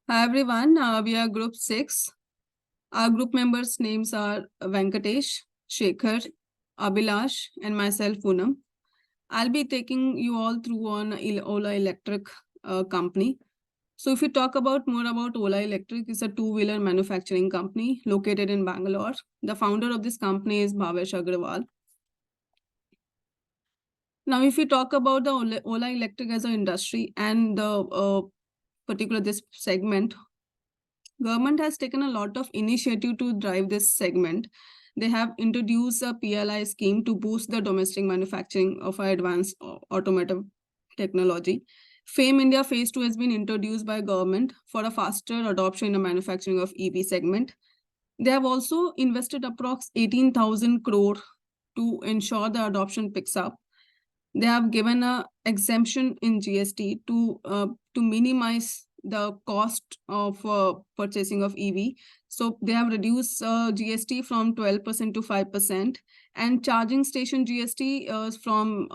Hi everyone, we are Group 6. Our group members' names are Venkatesh, Shekhar, Abhilash, and myself, Poonam. I'll be taking you all through on Ola Electric company. So if we talk about more about Ola Electric, it's a two-wheeler manufacturing company located in Bangalore. The founder of this company is Bhavesh Agrawal. Now, if we talk about the Ola Electric as an industry and the particular this segment, government has taken a lot of initiative to drive this segment. They have introduced a PLI scheme to boost the domestic manufacturing of advanced automotive technology. FAME India Phase 2 has been introduced by government for a faster adoption in the manufacturing of EV segment. They have also invested approx 18,000 crore to ensure the adoption picks up. They have given a exemption in GST to minimize the cost of purchasing of EV. So they have reduced GST from 12% to 5%, and charging station GST from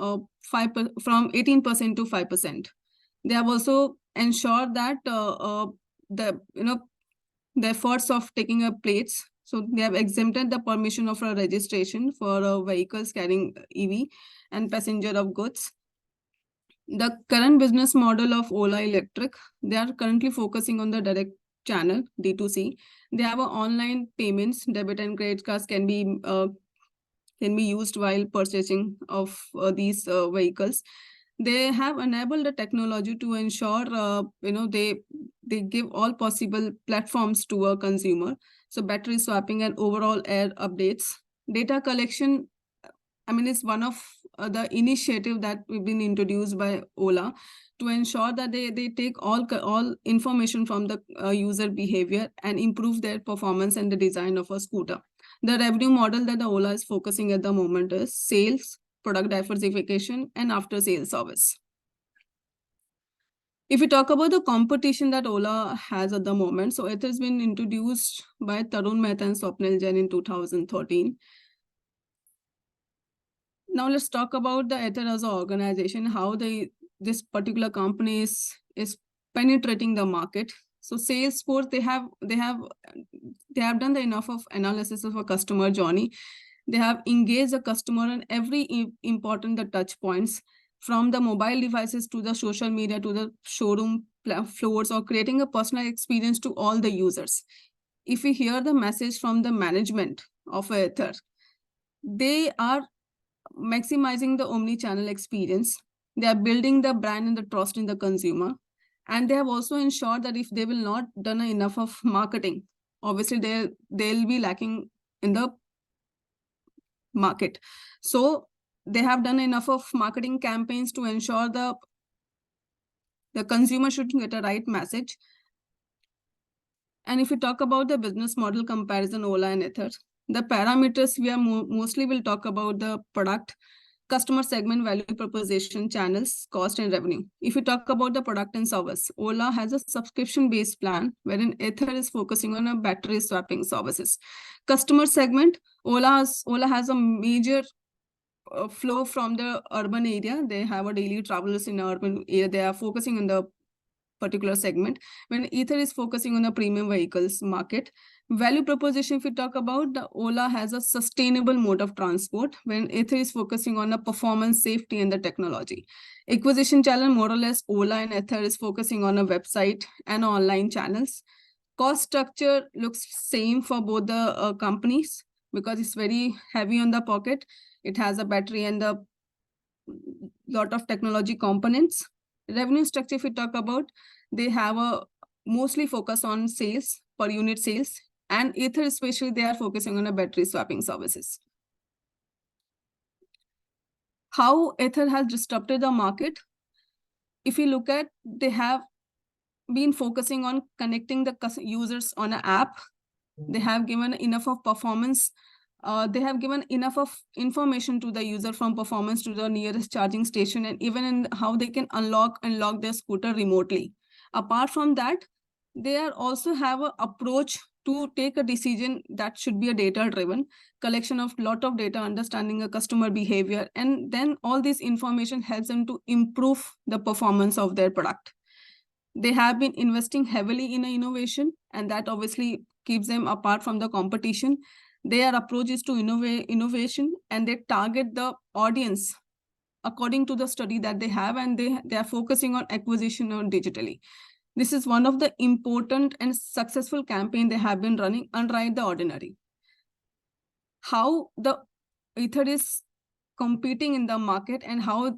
18% to 5%. They have also ensured that the efforts of taking up plates. So they have exempted the permission of a registration for vehicles carrying EV and passenger of goods. The current business model of Ola Electric, they are currently focusing on the direct channel, D2C. They have online payments, debit and credit cards can be used while purchasing of these vehicles. They have enabled the technology to ensure they give all possible platforms to a consumer. So battery swapping and overall air updates. Data collection, it's one of the initiative that we've been introduced by Ola to ensure that they take all information from the user behavior and improve their performance and the design of a scooter. The revenue model that the Ola is focusing at the moment is sales, product diversification, and after-sales service. If we talk about the competition that Ola has at the moment, so it has been introduced by Tarun Mehta and Swapnil Jain in 2013. Now let's talk about the Ether as an organization, how this particular company is penetrating the market. So Salesforce, they have done the enough of analysis of a customer journey. They have engaged the customer on every important the touch points, from the mobile devices to the social media to the showroom floors, or creating a personal experience to all the users. If we hear the message from the management of Ether, they are maximizing the omni-channel experience. They are building the brand and the trust in the consumer. And they have also ensured that if they will not done enough of marketing, obviously they'll be lacking in the market. So they have done enough of marketing campaigns to ensure the consumer should get a right message. And if we talk about the business model comparison, Ola and Ether, the parameters we are mostly will talk about the product, customer segment, value proposition, channels, cost, and revenue. If you talk about the product and service, Ola has a subscription-based plan, wherein Ether is focusing on a battery swapping services. Customer segment, Ola has a major flow from the urban area. They have a daily travelers in the urban area. They are focusing on the particular segment, when Ether is focusing on the premium vehicles market. Value proposition, if we talk about, the Ola has a sustainable mode of transport, when Ether is focusing on the performance, safety, and the technology. Acquisition channel, more or less, Ola and Ether is focusing on a website and online channels. Cost structure looks same for both the companies, because it's very heavy on the pocket. It has a battery and a lot of technology components. Revenue structure, if we talk about, they have a mostly focus on sales, per unit sales, and Ether especially, they are focusing on a battery swapping services. How Ether has disrupted the market? If you look at, they have been focusing on connecting the users on an app. They have given enough of performance. They have given enough of information to the user, from performance to the nearest charging station, and even in how they can unlock and lock their scooter remotely. Apart from that, they are also have an approach to take a decision that should be a data-driven collection of lot of data, understanding a customer behavior, and then all this information helps them to improve the performance of their product. They have been investing heavily in innovation, and that obviously keeps them apart from the competition. Their approach is to innovation, and they target the audience according to the study that they have, and they are focusing on acquisition or digitally. This is one of the important and successful campaign they have been running, Unwrite the Ordinary. How the Ether is competing in the market and how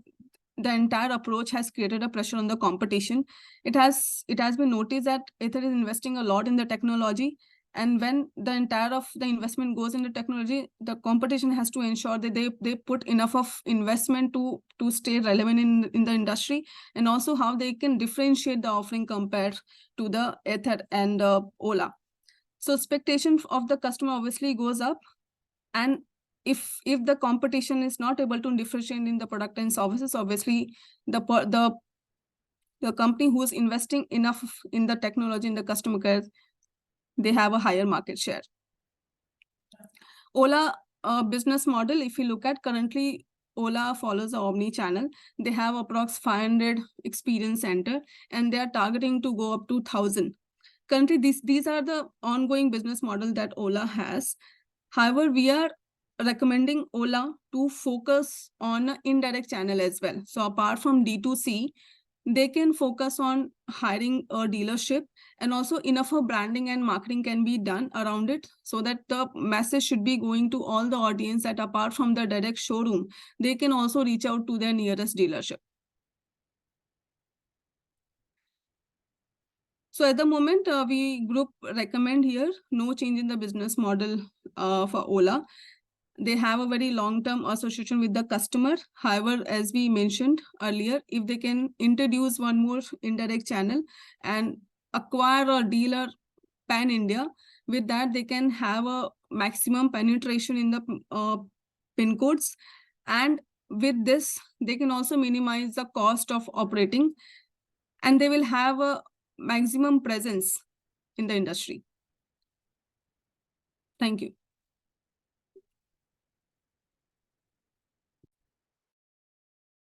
the entire approach has created a pressure on the competition. It has been noticed that Ether is investing a lot in the technology, and when the entire of the investment goes into technology, the competition has to ensure that they put enough of investment to stay relevant in the industry, and also how they can differentiate the offering compared to the Ether and Ola. So expectation of the customer obviously goes up, and if the competition is not able to differentiate in the product and services, obviously the company who is investing enough in the technology in the customer care, they have a higher market share. Ola business model, if you look at currently, Ola follows the omni-channel. They have approx 500 experience center, and they are targeting to go up to 1,000. Currently, these are the ongoing business model that Ola has. However, we are recommending Ola to focus on indirect channel as well. So apart from D2C, they can focus on hiring a dealership, and also enough of branding and marketing can be done around it, so that the message should be going to all the audience that apart from the direct showroom, they can also reach out to their nearest dealership. So at the moment, we group recommend here no change in the business model for Ola. They have a very long-term association with the customer. However, as we mentioned earlier, if they can introduce one more indirect channel and acquire a dealer pan-India, with that they can have a maximum penetration in the PIN codes. And with this, they can also minimize the cost of operating, and they will have a maximum presence in the industry. Thank you.